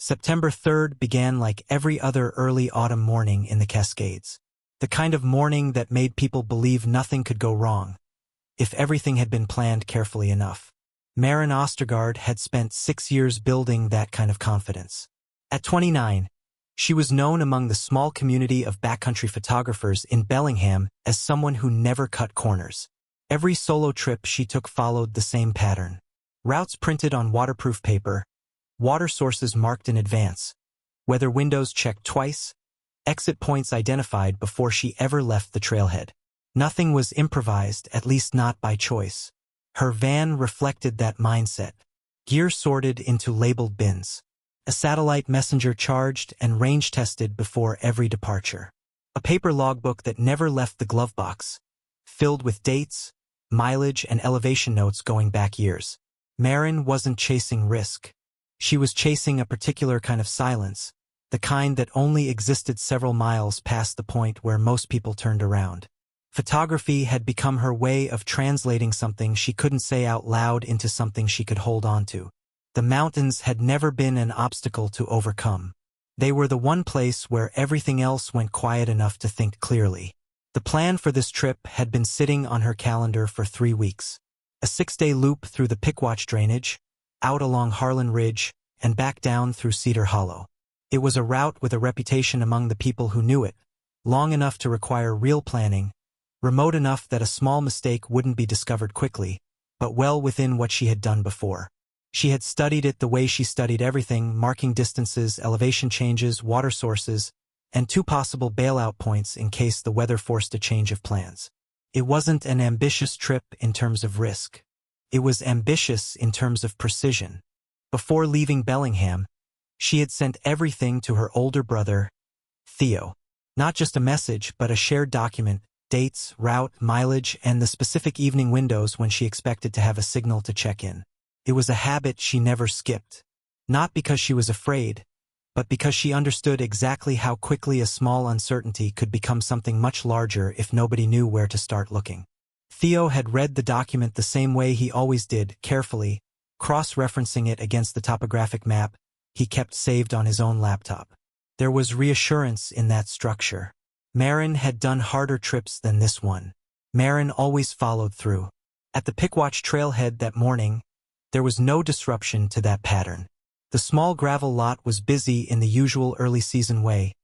September 3rd began like every other early autumn morning in the Cascades. The kind of morning that made people believe nothing could go wrong, if everything had been planned carefully enough. Maren Ostergaard had spent 6 years building that kind of confidence. At 29, she was known among the small community of backcountry photographers in Bellingham as someone who never cut corners. Every solo trip she took followed the same pattern. Routes printed on waterproof paper, water sources marked in advance, weather windows checked twice, exit points identified before she ever left the trailhead. Nothing was improvised, at least not by choice. Her van reflected that mindset. Gear sorted into labeled bins. A satellite messenger charged and range tested before every departure. A paper logbook that never left the glove box, filled with dates, mileage, and elevation notes going back years. Maren wasn't chasing risk. She was chasing a particular kind of silence, the kind that only existed several miles past the point where most people turned around. Photography had become her way of translating something she couldn't say out loud into something she could hold on to. The mountains had never been an obstacle to overcome. They were the one place where everything else went quiet enough to think clearly. The plan for this trip had been sitting on her calendar for 3 weeks. A 6-day loop through the Pickwatch drainage, out along Harlan Ridge, and back down through Cedar Hollow. It was a route with a reputation among the people who knew it, long enough to require real planning, remote enough that a small mistake wouldn't be discovered quickly, but well within what she had done before. She had studied it the way she studied everything, marking distances, elevation changes, water sources, and 2 possible bailout points in case the weather forced a change of plans. It wasn't an ambitious trip in terms of risk. It was ambitious in terms of precision. Before leaving Bellingham, she had sent everything to her older brother, Theo. Not just a message, but a shared document, dates, route, mileage, and the specific evening windows when she expected to have a signal to check in. It was a habit she never skipped. Not because she was afraid, but because she understood exactly how quickly a small uncertainty could become something much larger if nobody knew where to start looking. Theo had read the document the same way he always did, carefully, cross-referencing it against the topographic map he kept saved on his own laptop. There was reassurance in that structure. Maren had done harder trips than this one. Maren always followed through. At the Pickwatch trailhead that morning, there was no disruption to that pattern. The small gravel lot was busy in the usual early-season way,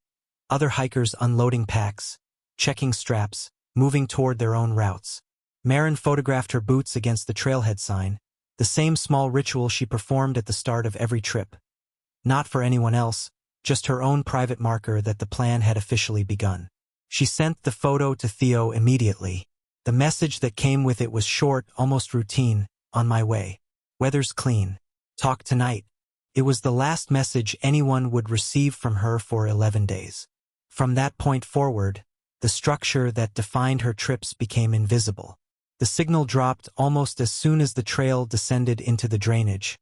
other hikers unloading packs, checking straps, moving toward their own routes. Maren photographed her boots against the trailhead sign, the same small ritual she performed at the start of every trip. Not for anyone else, just her own private marker that the plan had officially begun. She sent the photo to Theo immediately. The message that came with it was short, almost routine: on my way. Weather's clean. Talk tonight. It was the last message anyone would receive from her for 11 days. From that point forward, the structure that defined her trips became invisible. The signal dropped almost as soon as the trail descended into the drainage,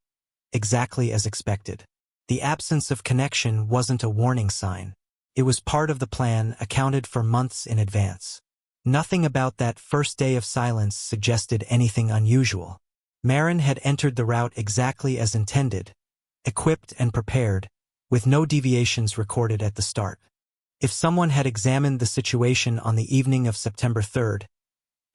exactly as expected. The absence of connection wasn't a warning sign. It was part of the plan, accounted for months in advance. Nothing about that first day of silence suggested anything unusual. Maren had entered the route exactly as intended, equipped and prepared, with no deviations recorded at the start. If someone had examined the situation on the evening of September 3rd,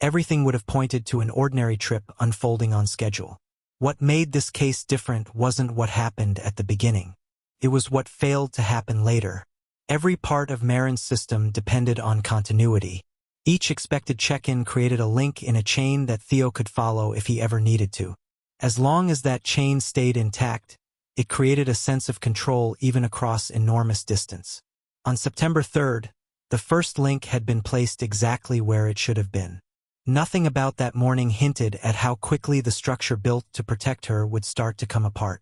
everything would have pointed to an ordinary trip unfolding on schedule. What made this case different wasn't what happened at the beginning. It was what failed to happen later. Every part of Maren's system depended on continuity. Each expected check-in created a link in a chain that Theo could follow if he ever needed to. As long as that chain stayed intact, it created a sense of control even across enormous distance. On September 3rd, the first link had been placed exactly where it should have been. Nothing about that morning hinted at how quickly the structure built to protect her would start to come apart.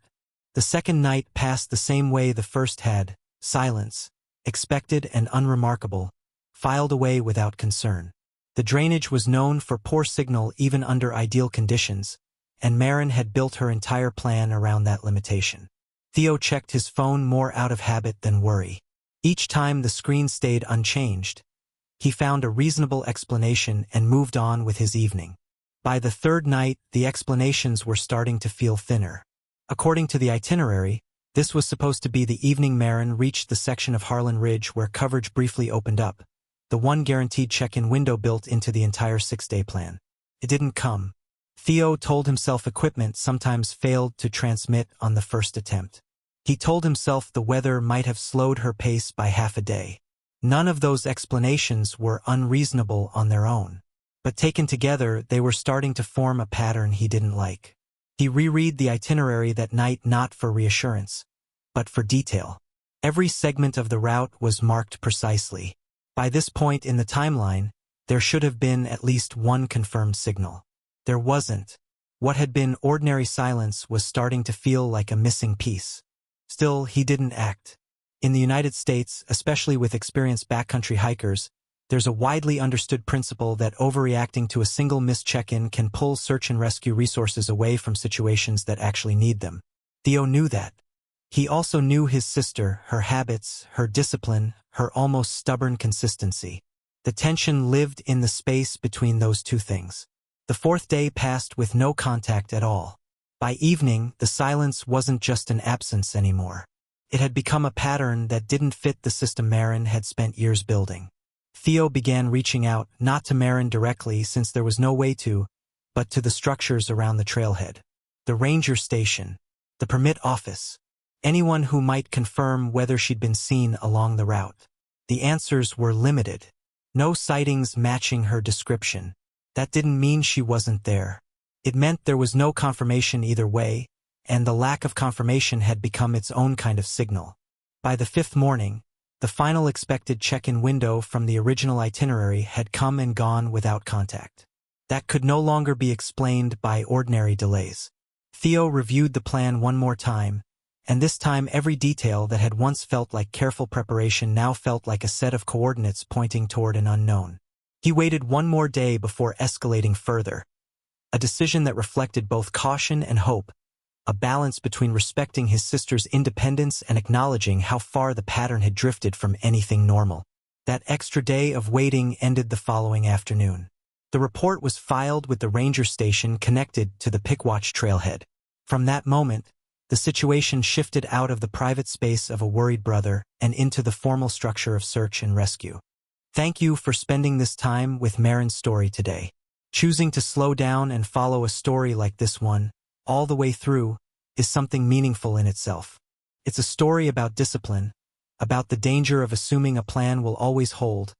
The second night passed the same way the first had: silence, expected and unremarkable, filed away without concern. The drainage was known for poor signal even under ideal conditions, and Maren had built her entire plan around that limitation. Theo checked his phone more out of habit than worry. Each time the screen stayed unchanged, he found a reasonable explanation and moved on with his evening. By the third night, the explanations were starting to feel thinner. According to the itinerary, This was supposed to be the evening Maren reached the section of Harlan Ridge where coverage briefly opened up, the one guaranteed check-in window built into the entire 6-day plan. It didn't come. Theo told himself equipment sometimes failed to transmit on the first attempt. He told himself the weather might have slowed her pace by half a day. None of those explanations were unreasonable on their own. But taken together, they were starting to form a pattern he didn't like. He reread the itinerary that night not for reassurance, but for detail. Every segment of the route was marked precisely. By this point in the timeline, there should have been at least one confirmed signal. There wasn't. What had been ordinary silence was starting to feel like a missing piece. Still, he didn't act. In the United States, especially with experienced backcountry hikers, there's a widely understood principle that overreacting to a single missed check-in can pull search and rescue resources away from situations that actually need them. Theo knew that. He also knew his sister, her habits, her discipline, her almost stubborn consistency. The tension lived in the space between those two things. The 4th day passed with no contact at all. By evening, the silence wasn't just an absence anymore. It had become a pattern that didn't fit the system Maren had spent years building. Theo began reaching out, not to Maren directly since there was no way to, but to the structures around the trailhead. The ranger station, the permit office, anyone who might confirm whether she'd been seen along the route. The answers were limited. No sightings matching her description. That didn't mean she wasn't there. It meant there was no confirmation either way, and the lack of confirmation had become its own kind of signal. By the 5th morning, the final expected check-in window from the original itinerary had come and gone without contact. That could no longer be explained by ordinary delays. Theo reviewed the plan one more time, and this time every detail that had once felt like careful preparation now felt like a set of coordinates pointing toward an unknown. He waited one more day before escalating further, a decision that reflected both caution and hope, a balance between respecting his sister's independence and acknowledging how far the pattern had drifted from anything normal. That extra day of waiting ended the following afternoon. The report was filed with the ranger station connected to the Pickwatch trailhead. From that moment, the situation shifted out of the private space of a worried brother and into the formal structure of search and rescue. Thank you for spending this time with Maren's story today. Choosing to slow down and follow a story like this one, all the way through, is something meaningful in itself. It's a story about discipline, about the danger of assuming a plan will always hold,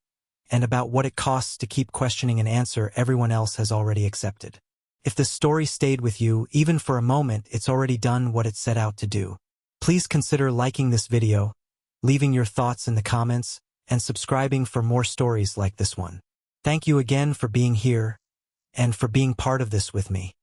and about what it costs to keep questioning an answer everyone else has already accepted. If the story stayed with you, even for a moment, it's already done what it set out to do. Please consider liking this video, leaving your thoughts in the comments, and subscribing for more stories like this one. Thank you again for being here, and for being part of this with me.